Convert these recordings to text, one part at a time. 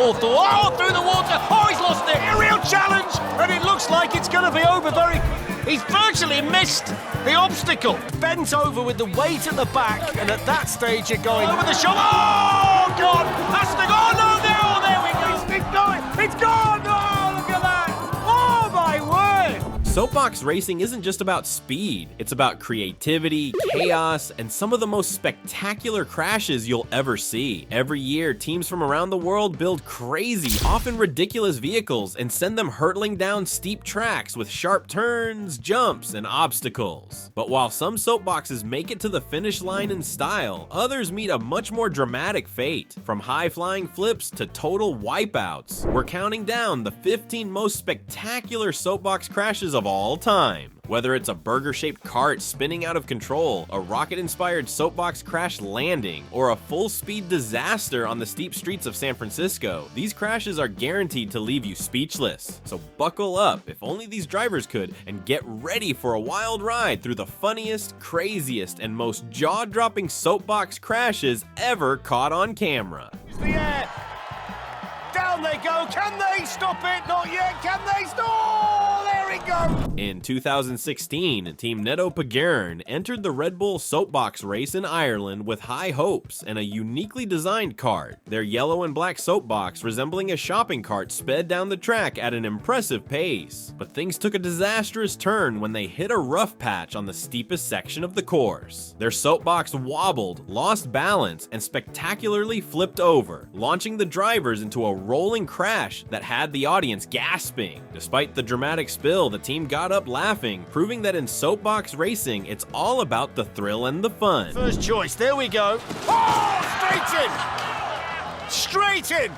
Hawthorne. Oh, through the water. Oh, he's lost it. A real challenge, and it looks like it's going to be over very... He's virtually missed the obstacle. Bent over with the weight at the back, and at that stage you're going over the shoulder. Oh, God! Has to go. Oh, no, there we go. It's going. It's gone. Oh, look at that. Oh, my word. Soapbox racing isn't just about speed, it's about creativity, chaos, and some of the most spectacular crashes you'll ever see. Every year, teams from around the world build crazy, often ridiculous vehicles and send them hurtling down steep tracks with sharp turns, jumps, and obstacles. But while some soapboxes make it to the finish line in style, others meet a much more dramatic fate. From high-flying flips to total wipeouts, we're counting down the 15 most spectacular soapbox crashes of all time. Whether it's a burger-shaped cart spinning out of control, a rocket-inspired soapbox crash landing, or a full-speed disaster on the steep streets of San Francisco, these crashes are guaranteed to leave you speechless. So buckle up, if only these drivers could, and get ready for a wild ride through the funniest, craziest, and most jaw-dropping soapbox crashes ever caught on camera. The air. Down they go. Can they stop it? Not yet. Can they stop? There it goes. In 2016, Team Neto Pagern entered the Red Bull Soapbox race in Ireland with high hopes and a uniquely designed cart. Their yellow and black soapbox, resembling a shopping cart, sped down the track at an impressive pace. But things took a disastrous turn when they hit a rough patch on the steepest section of the course. Their soapbox wobbled, lost balance, and spectacularly flipped over, launching the drivers into a rolling crash that had the audience gasping. Despite the dramatic spill, the team got up laughing, proving that in soapbox racing, it's all about the thrill and the fun. First choice, there we go. Oh, straight in! Straight in!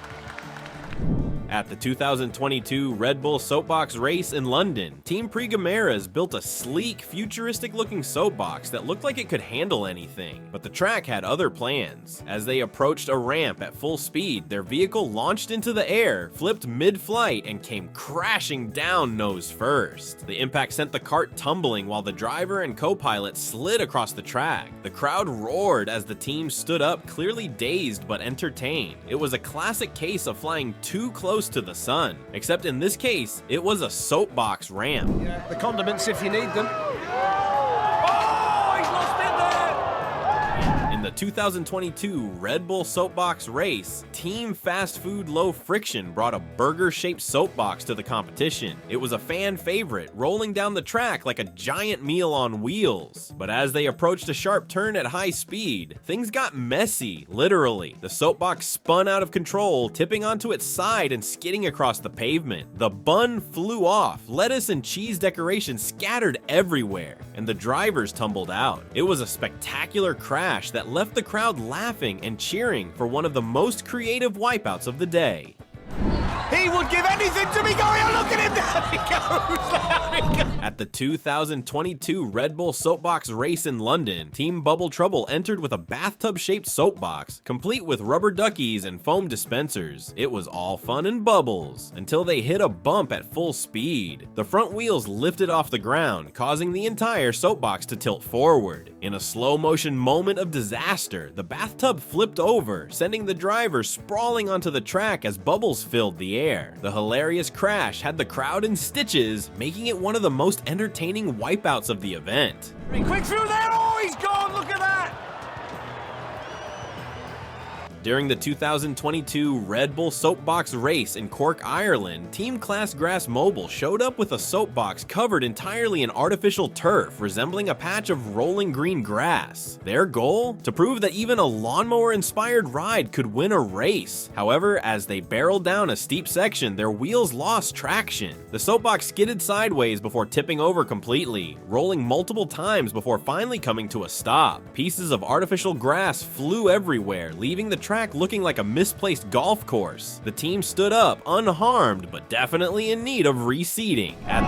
At the 2022 Red Bull Soapbox race in London, Team Prigameras built a sleek, futuristic-looking soapbox that looked like it could handle anything, but the track had other plans. As they approached a ramp at full speed, their vehicle launched into the air, flipped mid-flight, and came crashing down nose first. The impact sent the cart tumbling while the driver and co-pilot slid across the track. The crowd roared as the team stood up, clearly dazed but entertained. It was a classic case of flying too close to the sun, except in this case, it was a soapbox ramp. Yeah, the condiments if you need them. Oh, he's lost it there! In the 2022 Red Bull Soapbox race, Team Fast Food Low Friction brought a burger-shaped soapbox to the competition. It was a fan favorite, rolling down the track like a giant meal on wheels. But as they approached a sharp turn at high speed, things got messy, literally. The soapbox spun out of control, tipping onto its side and skidding across the pavement. The bun flew off, lettuce and cheese decorations scattered everywhere, and the drivers tumbled out. It was a spectacular crash that left the crowd laughing and cheering for one of the most creative wipeouts of the day. He would give anything to be going. Oh, look at him! There he goes! There he goes! At the 2022 Red Bull Soapbox race in London, Team Bubble Trouble entered with a bathtub-shaped soapbox, complete with rubber duckies and foam dispensers. It was all fun and bubbles, until they hit a bump at full speed. The front wheels lifted off the ground, causing the entire soapbox to tilt forward. In a slow-motion moment of disaster, the bathtub flipped over, sending the driver sprawling onto the track as bubbles filled the air. The hilarious crash had the crowd in stitches, making it one of the most entertaining wipeouts of the event. Quick through there! Oh, he's gone! Look at that! During the 2022 Red Bull Soapbox race in Cork, Ireland, Team Classgrass Mobile showed up with a soapbox covered entirely in artificial turf, resembling a patch of rolling green grass. Their goal? To prove that even a lawnmower-inspired ride could win a race. However, as they barreled down a steep section, their wheels lost traction. The soapbox skidded sideways before tipping over completely, rolling multiple times before finally coming to a stop. Pieces of artificial grass flew everywhere, leaving the track looking like a misplaced golf course. The team stood up, unharmed, but definitely in need of reseating. At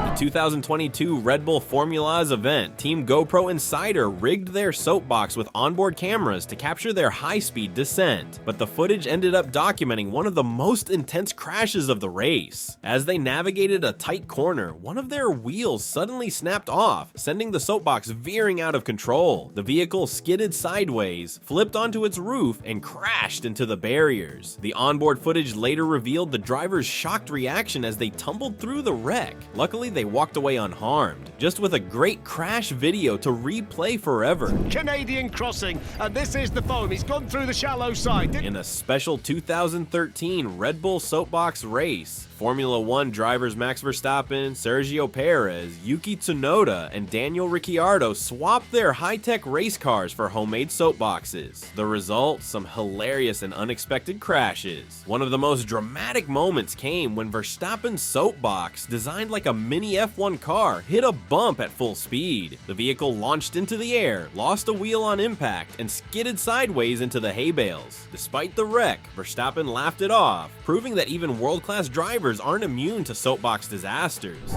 the 2022 Red Bull Formula's event, Team GoPro Insider rigged their soapbox with onboard cameras to capture their high-speed descent, but the footage ended up documenting one of the most intense crashes of the race. As they navigated a tight corner, one of their wheels suddenly snapped off, sending the soapbox veering out of control. The vehicle skidded sideways, flipped onto its roof, and crashed into the barriers. The onboard footage later revealed the driver's shocked reaction as they tumbled through the wreck. Luckily, they walked away unharmed, just with a great crash video to replay forever. Canadian crossing, and this is the foam. He's gone through the shallow side. In a special 2013 Red Bull soapbox race, Formula One drivers Max Verstappen, Sergio Perez, Yuki Tsunoda, and Daniel Ricciardo swapped their high-tech race cars for homemade soapboxes. The result? Some hilarious and unexpected crashes. One of the most dramatic moments came when Verstappen's soapbox, designed like a mini F1 car, hit a bump at full speed. The vehicle launched into the air, lost a wheel on impact, and skidded sideways into the hay bales. Despite the wreck, Verstappen laughed it off, proving that even world-class drivers aren't immune to soapbox disasters.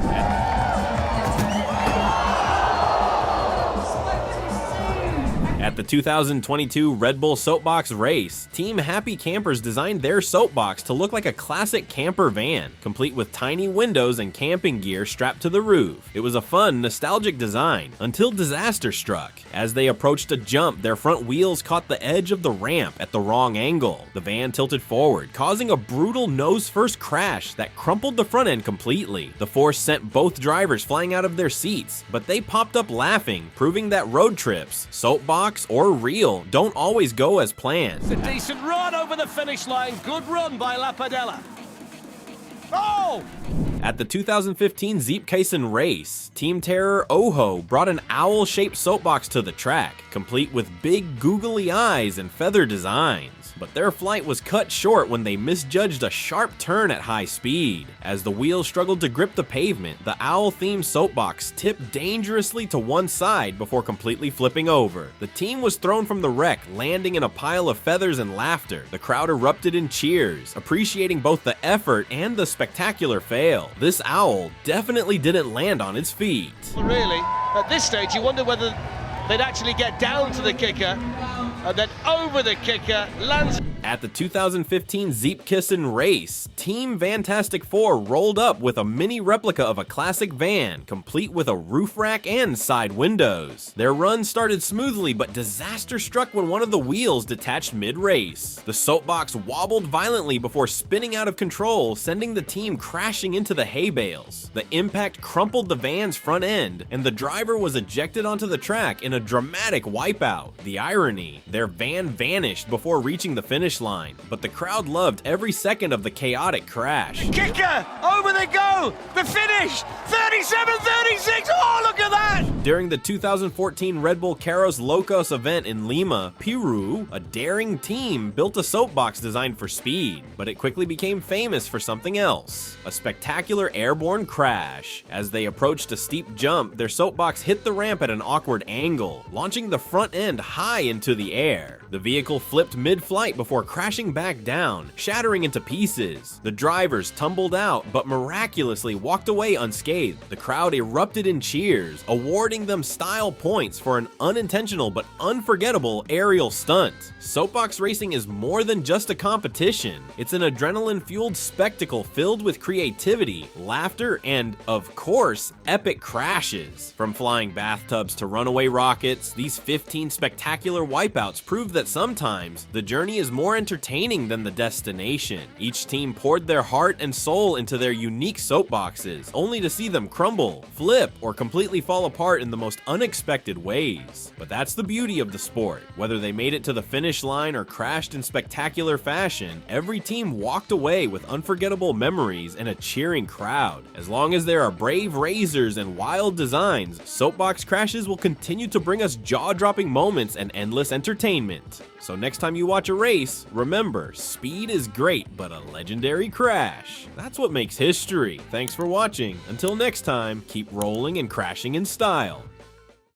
At the 2022 Red Bull Soapbox race, Team Happy Campers designed their soapbox to look like a classic camper van, complete with tiny windows and camping gear strapped to the roof. It was a fun, nostalgic design, until disaster struck. As they approached a jump, their front wheels caught the edge of the ramp at the wrong angle. The van tilted forward, causing a brutal nose-first crash that crumpled the front end completely. The force sent both drivers flying out of their seats, but they popped up laughing, proving that road trips, soapbox or real, don't always go as planned. It's a decent run over the finish line. Good run by Lapadella. Oh! At the 2015 Zeepkesen race, Team Terror Oho brought an owl-shaped soapbox to the track, complete with big googly eyes and feather designs. But their flight was cut short when they misjudged a sharp turn at high speed. As the wheels struggled to grip the pavement, the owl-themed soapbox tipped dangerously to one side before completely flipping over. The team was thrown from the wreck, landing in a pile of feathers and laughter. The crowd erupted in cheers, appreciating both the effort and the spectacular fail. This owl definitely didn't land on its feet. Really, at this stage, you wonder whether they'd actually get down to the kicker and then over the kicker, lands. At the 2015 Zeepkesen race, Team Fantastic Four rolled up with a mini replica of a classic van, complete with a roof rack and side windows. Their run started smoothly, but disaster struck when one of the wheels detached mid-race. The soapbox wobbled violently before spinning out of control, sending the team crashing into the hay bales. The impact crumpled the van's front end, and the driver was ejected onto the track in a dramatic wipeout. The irony, their van vanished before reaching the finish line, but the crowd loved every second of the chaotic crash. Kicker! Over they go! The finish! 37-36! Oh, look at that! During the 2014 Red Bull Carros Locos event in Lima, Peru, a daring team built a soapbox designed for speed, but it quickly became famous for something else: a spectacular airborne crash. As they approached a steep jump, their soapbox hit the ramp at an awkward angle, launching the front end high into the air. The vehicle flipped mid-flight before crashing back down, shattering into pieces. The drivers tumbled out, but miraculously walked away unscathed. The crowd erupted in cheers, awarding them style points for an unintentional but unforgettable aerial stunt. Soapbox racing is more than just a competition. It's an adrenaline-fueled spectacle filled with creativity, laughter, and, of course, epic crashes. From flying bathtubs to runaway rockets, these 15 spectacular wipeouts prove that sometimes the journey is more entertaining than the destination. Each team poured their heart and soul into their unique soapboxes, only to see them crumble, flip, or completely fall apart in the most unexpected ways. But that's the beauty of the sport. Whether they made it to the finish line or crashed in spectacular fashion, every team walked away with unforgettable memories and a cheering crowd. As long as there are brave razors and wild designs, soapbox crashes will continue to bring us jaw-dropping moments and endless entertainment. So next time you watch a race, remember, speed is great, but a legendary crash, that's what makes history. Thanks for watching. Until next time, keep rolling and crashing in style.